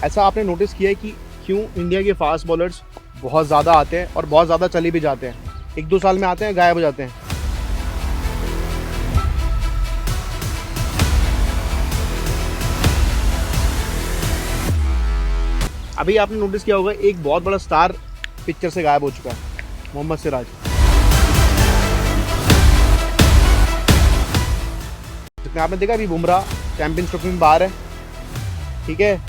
ऐसा आपने नोटिस किया है कि क्यों इंडिया के फास्ट बॉलर्स बहुत ज़्यादा आते हैं और बहुत ज़्यादा चले भी जाते हैं, 1-2 साल में आते हैं, गायब हो जाते हैं। अभी आपने नोटिस किया होगा एक बहुत बड़ा स्टार पिक्चर से गायब हो चुका है, मोहम्मद सिराज। आपने देखा अभी बुमराह चैंपियंस ट्रॉफी में बाहर है, ठीक है।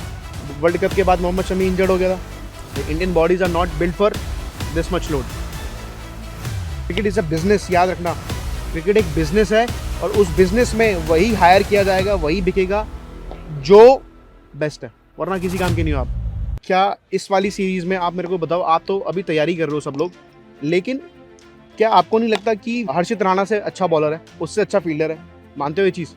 वर्ल्ड कप के बाद मोहम्मद शमी इंजर्ड हो गया था। Indian bodies are not built for this much load. Cricket is a business, याद रखना। क्रिकेट एक बिजनेस है और उस बिजनेस में वही हायर किया जाएगा, वही बिकेगा जो बेस्ट है, वरना किसी काम के नहीं हो आप। क्या इस वाली सीरीज में आप मेरे को बताओ, आप तो अभी तैयारी कर रहे हो सब लोग, लेकिन क्या आपको नहीं लगता कि हर्षित राणा से अच्छा बॉलर है, उससे अच्छा फील्डर है? मानते हो ये चीज़?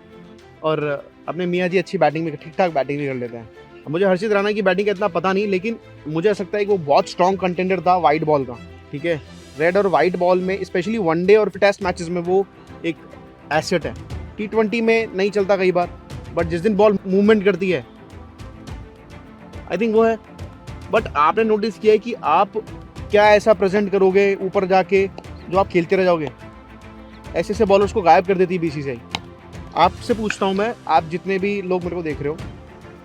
और अपने मियाँ जी अच्छी बैटिंग में ठीक ठाक बैटिंग भी कर लेते हैं। मुझे हर्षित राणा की बैटिंग का इतना पता नहीं, लेकिन मुझे ऐसा लगता है कि वो बहुत स्ट्रॉन्ग कंटेंडर था वाइट बॉल का, ठीक है। रेड और वाइट बॉल में स्पेशली वनडे और टेस्ट मैचेस में वो एक एसेट है। T20 में नहीं चलता कई बार, बट जिस दिन बॉल मूवमेंट करती है आई थिंक वो है। बट आपने नोटिस किया है कि आप क्या ऐसा प्रेजेंट करोगे ऊपर जाके जो आप खेलते रह जाओगे? ऐसे ऐसे बॉलर्स को गायब कर देती है BCCI। आपसे पूछता हूँ मैं, आप जितने भी लोग मेरे को देख रहे हो,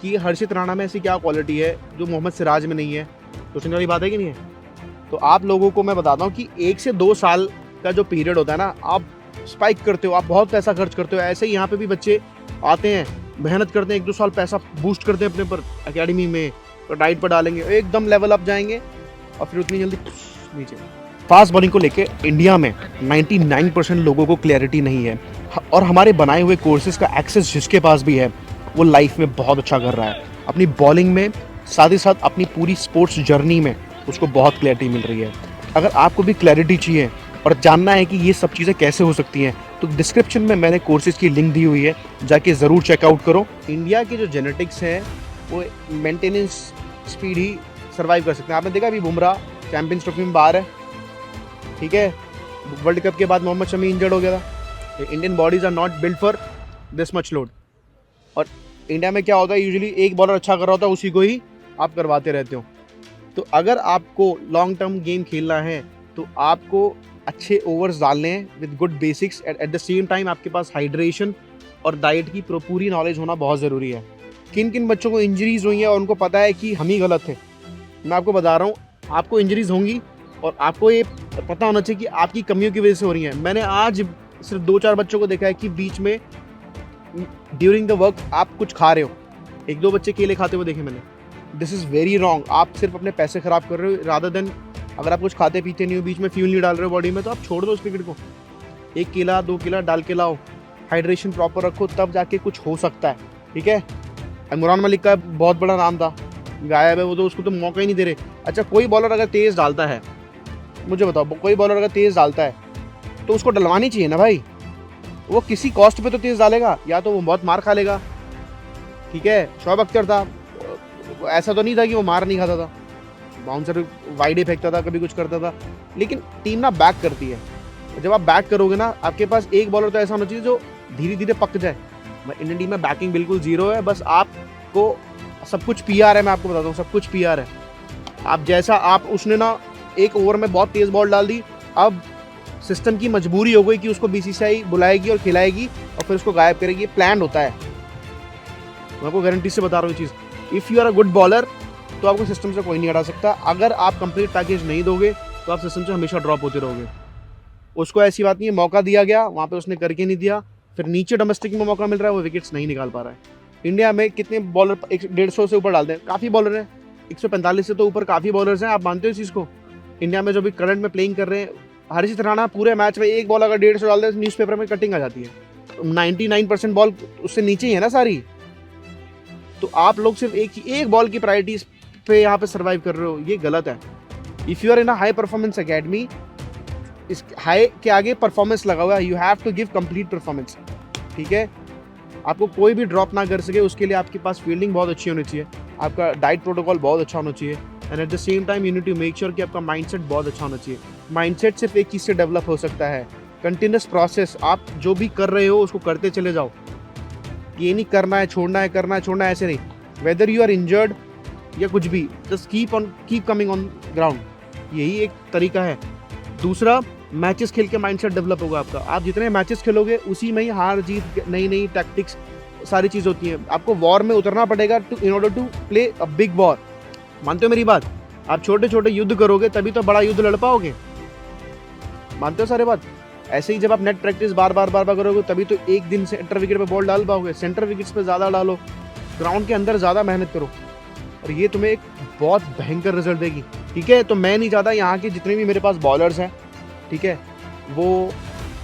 कि हर्षित राणा में ऐसी क्या क्वालिटी है जो मोहम्मद सिराज में नहीं है? सोचने वाली बात है कि नहीं है? तो आप लोगों को मैं बताता हूँ कि 1 से 2 साल का जो पीरियड होता है ना, आप स्पाइक करते हो, आप बहुत पैसा खर्च करते हो। ऐसे ही यहाँ पे भी बच्चे आते हैं, मेहनत करते हैं, 1-2 साल पैसा बूस्ट करते हैं अपने पर, अकेडमी में तो डाइट पर डालेंगे, एकदम लेवल अप जाएंगे और फिर उतनी जल्दी नीचे। फास्ट बॉलिंग को लेके इंडिया में 99% लोगों को क्लैरिटी नहीं है, और हमारे बनाए हुए कोर्सेज का एक्सेस जिसके पास भी है वो लाइफ में बहुत अच्छा कर रहा है अपनी बॉलिंग में, साथ ही साथ अपनी पूरी स्पोर्ट्स जर्नी में उसको बहुत क्लैरिटी मिल रही है। अगर आपको भी क्लैरिटी चाहिए और जानना है कि ये सब चीज़ें कैसे हो सकती हैं, तो डिस्क्रिप्शन में मैंने कोर्सेज की लिंक दी हुई है, जाके ज़रूर चेकआउट करो। इंडिया की जो जेनेटिक्स है वो मेंटेनेंस स्पीड ही सर्वाइव कर सकते हैं। आपने देखा अभी बुमराह चैंपियंस ट्रॉफी में बाहर है, ठीक है। वर्ल्ड कप के बाद मोहम्मद शमी इंजर्ड हो गया था। Indian bodies are not built for this much load. और इंडिया में क्या होता है, यूजुअली एक बॉलर अच्छा कर रहा होता है, उसी को ही आप करवाते रहते हो। तो अगर आपको लॉन्ग टर्म गेम खेलना है तो आपको अच्छे ओवर्स डालने हैं with good basics, eight the same time आपके पास हाइड्रेशन और डाइट की पूरी नॉलेज होना बहुत ज़रूरी है। किन किन बच्चों को इंजरीज हुई हैं और उनको पता है कि हम ही गलत थे, मैं आपको बता रहा हूँ, आपको इंजरीज होंगी और आपको ये पता होना चाहिए कि आपकी कमियों की वजह से हो रही हैं। मैंने आज सिर्फ 2-4 बच्चों को देखा है कि बीच में ड्यूरिंग द वर्क आप कुछ खा रहे हो, 1-2 बच्चे केले खाते हुए देखे मैंने। This is very wrong. आप सिर्फ अपने पैसे ख़राब कर रहे हो, रादर देन अगर आप कुछ खाते पीते नहीं हो, बीच में फ्यूल नहीं डाल रहे हो बॉडी में, तो आप छोड़ दो उस क्रिकेट को। 1 केला 2 केला डाल के लाओ, हाइड्रेशन प्रॉपर रखो, तब जाके कुछ हो सकता है, ठीक है। इमरान मलिक का बहुत बड़ा नाम था, गायब है वो, तो उसको तो मौका ही नहीं दे रहे। अच्छा, कोई बॉलर अगर तेज़ डालता है, मुझे बताओ, कोई बॉलर अगर तेज़ डालता है तो उसको डलवानी चाहिए ना भाई। वो किसी कॉस्ट पे तो तेज़ डालेगा, या तो वो बहुत मार खा लेगा, ठीक है। शोएब अख्तर था, ऐसा तो नहीं था कि वो मार नहीं खाता था, बाउंसर वाइड ही फेंकता था, कभी कुछ करता था, लेकिन टीम ना बैक करती है। जब आप बैक करोगे ना, आपके पास एक बॉलर तो ऐसा होना चाहिए जो धीरे धीरे पक जाए। इंडियन टीम में बैकिंग बिल्कुल जीरो है, बस आपको सब कुछ PR है। मैं आपको बताता हूँ, सब कुछ PR है। आप जैसा आप उसने ना एक ओवर में बहुत तेज़ बॉल डाल दी, अब सिस्टम की मजबूरी हो गई कि उसको BCCI बुलाएगी और खिलाएगी और फिर उसको गायब करेगी। प्लान होता है, मैं आपको गारंटी से बता रहा हूँ चीज़। If you are a good bowler तो आपको सिस्टम से कोई नहीं हटा सकता। अगर आप कंप्लीट पैकेज नहीं दोगे तो आप सिस्टम से हमेशा ड्रॉप होते रहोगे। उसको ऐसी बात नहीं है, मौका दिया गया वहाँ पे उसने करके नहीं दिया, फिर नीचे डोमेस्टिक में मौका मिल रहा है, वो विकेट्स नहीं निकाल पा रहा है। इंडिया में कितने बॉलर 150 से ऊपर डालते हैं? काफ़ी बॉलर हैं, 145 से तो ऊपर काफ़ी बॉलर्स हैं। आप मानते हो इस चीज़ को? इंडिया में जो भी करंट में प्लेइंग कर रहे हैं, हर्षित राणा पूरे मैच में एक बॉल अगर 150 डालते हैं, न्यूज़पेपर में कटिंग आ जाती है। 99% बॉल उससे नीचे ही है ना सारी। तो आप लोग सिर्फ एक बॉल की प्रायोरिटी पे यहाँ पे सर्वाइव कर रहे हो, ये गलत है। If you are in a high performance academy, इस हाई के आगे परफॉर्मेंस लगा हुआ है, you have to give complete performance, ठीक है। आपको कोई भी ड्रॉप ना कर सके, उसके लिए आपके पास फील्डिंग बहुत अच्छी होनी चाहिए, आपका डाइट प्रोटोकॉल बहुत अच्छा होना चाहिए, and at the same time you need to make sure कि आपका माइंडसेट बहुत अच्छा होना चाहिए। माइंडसेट सिर्फ एक चीज़ से डेवलप हो सकता है, कंटिन्यूस प्रोसेस। आप जो भी कर रहे हो उसको करते चले जाओ, ये नहीं करना है छोड़ना है, करना है छोड़ना है, ऐसे नहीं। वेदर यू आर इंजर्ड या कुछ भी, just keep coming on ground, यही एक तरीका है। दूसरा, मैचेस खेल के माइंडसेट डेवलप होगा आपका। आप जितने मैचेस खेलोगे उसी में ही हार जीत, नई नई टैक्टिक्स, सारी चीज़ होती हैं। आपको वॉर में उतरना पड़ेगा in order to play a big war. मानते हो मेरी बात? आप छोटे छोटे युद्ध करोगे तभी तो बड़ा युद्ध लड़ पाओगे। मानते हो सारे बात? ऐसे ही जब आप नेट प्रैक्टिस बार बार करोगे तभी तो एक दिन सेंटर विकेट पे बॉल डाल पाओगे। सेंटर विकेट्स पे ज़्यादा डालो, ग्राउंड के अंदर ज़्यादा मेहनत करो, और ये तुम्हें एक बहुत भयंकर रिजल्ट देगी। ठीक है, तो मैं नहीं चाहता यहाँ के जितने भी मेरे पास बॉलर्स हैं, ठीक है, वो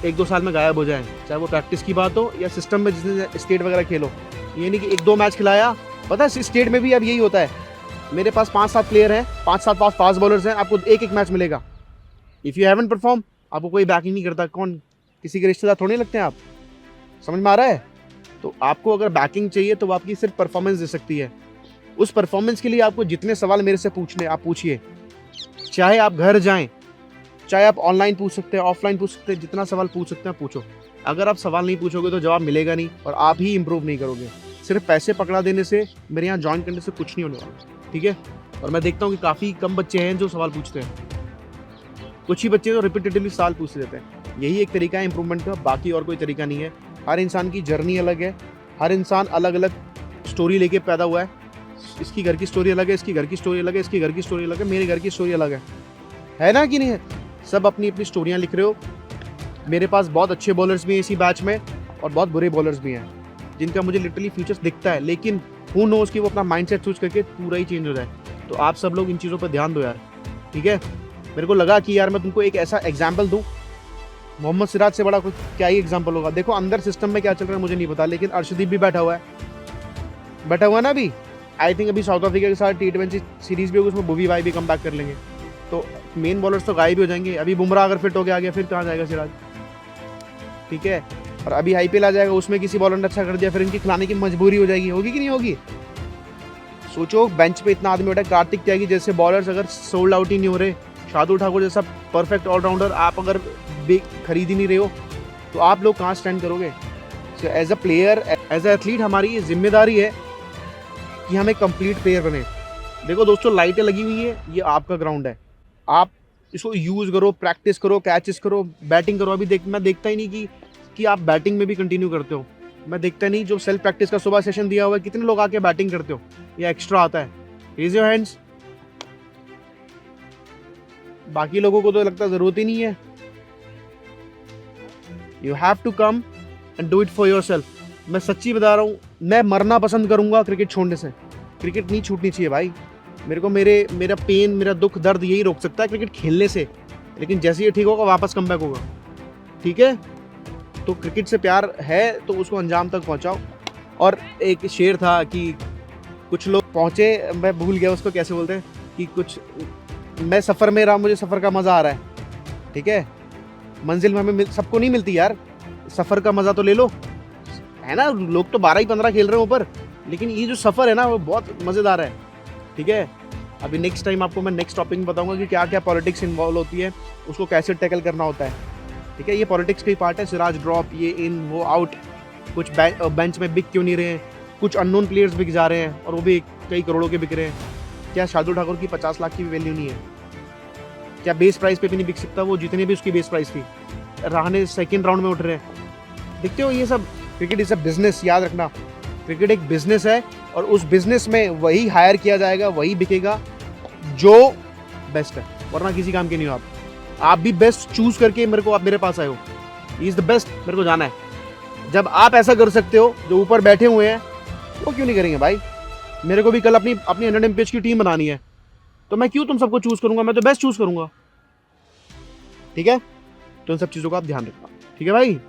1-2 साल में गायब हो जाएं, चाहे वो प्रैक्टिस की बात हो या सिस्टम में जिसने स्टेट वगैरह खेलो। ये नहीं कि 1-2 मैच खिलाया, पता है स्टेट में भी अब यही होता है। मेरे पास 5-7 प्लेयर हैं, 5-7 फास्ट बॉलर्स हैं, आपको एक मैच मिलेगा। इफ़ यू हैवंट परफॉर्म, आपको कोई बैकिंग नहीं करता। कौन? किसी के रिश्तेदार थोड़ी लगते हैं आप। समझ में आ रहा है? तो आपको अगर बैकिंग चाहिए तो वो आपकी सिर्फ परफॉर्मेंस दे सकती है। उस परफॉर्मेंस के लिए आपको जितने सवाल मेरे से पूछने, आप पूछिए। चाहे आप घर जाएं, चाहे आप ऑनलाइन पूछ सकते हैं, ऑफलाइन पूछ सकते हैं, जितना सवाल पूछ सकते हैं पूछो। अगर आप सवाल नहीं पूछोगे तो जवाब मिलेगा नहीं और आप ही इंप्रूव नहीं करोगे। सिर्फ पैसे पकड़ा देने से, मेरे यहाँ ज्वाइन करने से कुछ नहीं होने वाला। ठीक है, और मैं देखता हूँ कि काफ़ी कम बच्चे हैं जो सवाल पूछते हैं, कुछ ही बच्चे तो रिपीटेटिवली सवाल पूछते रहते हैं। यही एक तरीका है इंप्रूवमेंट का, बाकी और कोई तरीका नहीं है। हर इंसान की जर्नी अलग है, हर इंसान अलग अलग स्टोरी लेके पैदा हुआ है। इसकी घर की स्टोरी अलग है, इसकी घर की स्टोरी अलग है, इसकी घर की स्टोरी अलग है, मेरे घर की स्टोरी अलग है ना कि नहीं है? सब अपनी अपनी स्टोरियाँ लिख रहे हो। मेरे पास बहुत अच्छे बॉलर्स भी हैं इसी बैच में और बहुत बुरे बॉलर्स भी हैं जिनका मुझे लिटरली फ्यूचर्स दिखता है, लेकिन हु नोज़ कि वो अपना माइंडसेट चूज करके पूरा ही चेंज हो जाए। तो आप सब लोग इन चीज़ों पर ध्यान दो यार, ठीक है? मेरे को लगा कि यार मैं तुमको एक ऐसा एग्जाम्पल दूँ। मोहम्मद सिराज से बड़ा कुछ क्या ही एग्जाम्पल होगा। देखो अंदर सिस्टम में क्या चल रहा है मुझे नहीं पता, लेकिन अर्शदीप भी बैठा हुआ है ना अभी। आई थिंक अभी साउथ अफ्रीका के साथ T20 सीरीज भी होगी, उसमें भुवी भाई भी कम बैक कर लेंगे। तो मेन बॉलर्स तो गायब ही हो जाएंगे। अभी बुमराह अगर फिट हो गया फिर कहाँ जाएगा सिराज? ठीक है, और अभी IPL आ जाएगा, उसमें किसी बॉलर ने अच्छा कर दिया, फिर इनकी खिलाने की मजबूरी हो जाएगी। होगी कि नहीं होगी? सोचो बेंच पे इतना आदमी बैठा है, कार्तिक त्यागी जैसे बॉलर्स अगर सोल्ड आउट ही नहीं हो रहे, शार्दुल ठाकुर जैसा परफेक्ट ऑलराउंडर आप अगर खरीद ही नहीं रहे हो, तो आप लोग कहाँ स्टैंड करोगे? So as a player, as a athlete हमारी ये जिम्मेदारी है कि हम एक कंप्लीट प्लेयर बने। देखो दोस्तों, लाइटें लगी हुई है, ये आपका ग्राउंड है, आप इसको यूज़ करो, प्रैक्टिस करो, कैचेस करो, बैटिंग करो। अभी मैं देखता ही नहीं कि आप बैटिंग में भी कंटिन्यू करते हो। मैं देखता नहीं, जो सेल्फ प्रैक्टिस का सुबह सेशन दिया हुआ है, कितने लोग आके बैटिंग करते हो या एक्स्ट्रा आता है? Raise your hands. बाकी लोगों को तो लगता है ज़रूरत ही नहीं है। You have to come and do it for yourself. मैं सच्ची बता रहा हूँ, मैं मरना पसंद करूँगा क्रिकेट छोड़ने से। क्रिकेट नहीं छूटनी चाहिए भाई। मेरे को मेरा पेन, मेरा दुख दर्द यही रोक सकता है क्रिकेट खेलने से, लेकिन जैसे ये ठीक होगा वापस कम बैक होगा। ठीक है, तो क्रिकेट से प्यार है तो उसको अंजाम तक पहुंचाओ। और एक शेर था कि कुछ लोग पहुंचे, मैं भूल गया उसको कैसे बोलते हैं, कि कुछ मैं सफ़र में रहा, मुझे सफ़र का मज़ा आ रहा है। ठीक है, मंजिल में हमें सबको नहीं मिलती यार, सफ़र का मज़ा तो ले लो, है ना? लोग तो 12 ही 15 खेल रहे हैं ऊपर, लेकिन ये जो सफ़र है ना वो बहुत मज़ेदार है। ठीक है, अभी नेक्स्ट टाइम आपको मैं नेक्स्ट टॉपिक में बताऊंगा कि क्या क्या पॉलिटिक्स इन्वॉल्व होती है, उसको कैसे टैकल करना होता है। ठीक है, ये पॉलिटिक्स का ही पार्ट है। सिराज ड्रॉप, ये इन वो आउट, कुछ बेंच में बिक क्यों नहीं रहे हैं, कुछ अननोन प्लेयर्स बिक जा रहे हैं और वो भी कई करोड़ों के बिक रहे हैं। क्या शार्दुल ठाकुर की 50 लाख की भी वैल्यू नहीं है? क्या बेस प्राइस पे भी नहीं बिक सकता वो, जितनी भी उसकी बेस प्राइस थी? रहाणे सेकेंड राउंड में उठ रहे हैं। देखते हो, ये सब क्रिकेट इज़ अ बिजनेस। याद रखना, क्रिकेट एक बिजनेस है और उस बिजनेस में वही हायर किया जाएगा, वही बिकेगा जो बेस्ट है, वरना किसी काम के नहीं हो आप भी बेस्ट चूज करके आप मेरे पास आए हो। ही इज़ द बेस्ट, मेरे को जाना है। जब आप ऐसा कर सकते हो, जो ऊपर बैठे हुए हैं वो क्यों नहीं करेंगे भाई? मेरे को भी कल अपनी 100 MPH की टीम बनानी है, तो मैं क्यों तुम सबको चूज करूंगा? मैं तो बेस्ट चूज करूंगा। ठीक है, तो इन सब चीज़ों का आप ध्यान रखना। ठीक है भाई,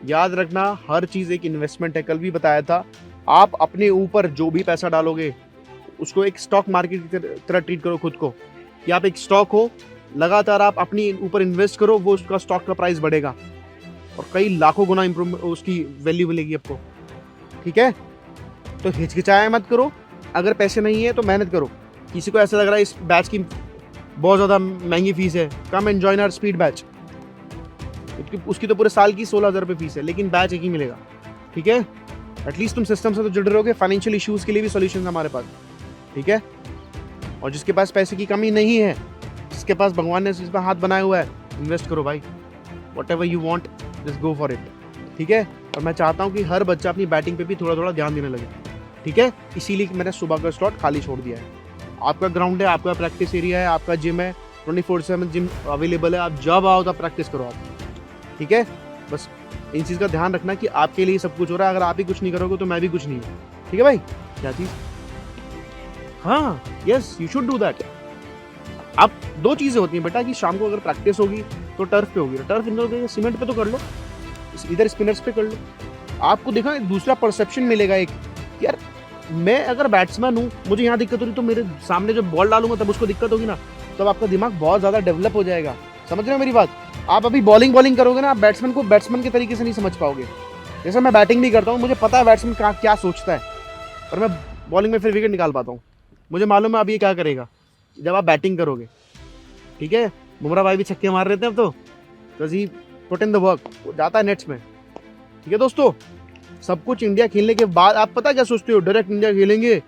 याद रखना हर चीज़ एक इन्वेस्टमेंट है। कल भी बताया था, आप अपने ऊपर जो भी पैसा डालोगे उसको एक स्टॉक मार्केट की तरह ट्रीट करो खुद को, कि आप एक स्टॉक हो, लगातार आप अपनी ऊपर इन्वेस्ट करो, वो उसका स्टॉक का प्राइस बढ़ेगा और कई लाखों गुना इम्प्रूवमेंट उसकी वैल्यू मिलेगी आपको। ठीक है, तो हिचकिचाया मत करो। अगर पैसे नहीं है तो मेहनत करो। किसी को ऐसा लग रहा है इस बैच की बहुत ज़्यादा महंगी फीस है, come and join our speed batch. उसकी तो पूरे साल की 16,000 रुपये फीस है, लेकिन बैच एक ही मिलेगा। ठीक है, एटलीस्ट तुम सिस्टम से तो जुड़ रहे होगे। फाइनेंशियल इश्यूज़ के लिए भी सॉल्यूशन हमारे पास। ठीक है, और जिसके पास पैसे की कमी नहीं है, जिसके पास भगवान ने जिस पर हाथ बनाया हुआ है, इन्वेस्ट करो भाई, what ever you want just go for it, ठीक है। और मैं चाहता हूँ कि हर बच्चा अपनी बैटिंग पे भी थोड़ा थोड़ा ध्यान देने लगे, ठीक है। इसीलिए मैंने सुबह का स्लॉट खाली छोड़ दिया है। आपका ग्राउंड है, आपका प्रैक्टिस एरिया है, आपका जिम है, 24/7 जिम अवेलेबल है, आप जब आओ तब प्रैक्टिस करो आप, ठीक है। बस इन चीज़ का ध्यान रखना कि आपके लिए सब कुछ हो रहा है, अगर आप ही कुछ नहीं करोगे तो मैं भी कुछ नहीं हूँ, ठीक है भाई। क्या चीज़? हाँ, yes, you should do that. अब 2 चीज़ें होती हैं बेटा कि शाम को अगर प्रैक्टिस होगी तो टर्फ पे होगी, टर्फ इन सीमेंट पे तो कर लो, इधर स्पिनर्स पे कर लो। आपको देखा दूसरा परसेप्शन मिलेगा एक, यार मैं अगर बैट्समैन हूँ, मुझे यहाँ दिक्कत हो रही तो मेरे सामने जब बॉल डालूंगा तब उसको दिक्कत होगी ना, तब आपका दिमाग बहुत ज़्यादा डेवलप हो जाएगा। समझ रहे हो मेरी बात? आप अभी बॉलिंग करोगे ना, आप बैट्समैन को बैट्समैन के तरीके से नहीं समझ पाओगे। जैसे मैं बैटिंग नहीं करता हूँ, मुझे पता है बैट्समैन क्या सोचता है, पर मैं बॉलिंग में फिर विकेट निकाल पाता हूँ। मुझे मालूम है अब ये क्या करेगा जब आप बैटिंग करोगे, ठीक है। बुमराह भाई भी छक्के मार रहे थे अब तो, because he put in the work, वो जाता है नेट्स में, ठीक है दोस्तों। सब कुछ इंडिया खेलने के बाद आप पता क्या सोचते हो, डायरेक्ट इंडिया खेलेंगे।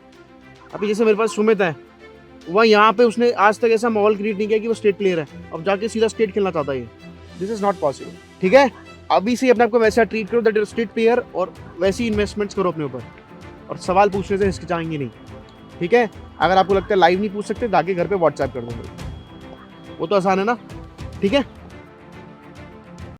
अभी जैसे मेरे पास सुमित है, वह यहाँ पे उसने आज तक ऐसा माहौल क्रिएट नहीं किया कि वो स्टेट प्लेयर है, अब जाके सीधा स्टेट खेलना चाहता है। दिस इज नॉट पॉसिबल, ठीक है। अभी से अपने आपको वैसा ट्रीट करो दैट स्टेट प्लेयर, और वैसी इन्वेस्टमेंट्स करो अपने ऊपर, और सवाल पूछने से हिचकिचाएंगे नहीं, ठीक है। अगर आपको लगता है लाइव नहीं पूछ सकते, जाके घर पे व्हाट्सएप कर दो, वो तो आसान है ना, ठीक है।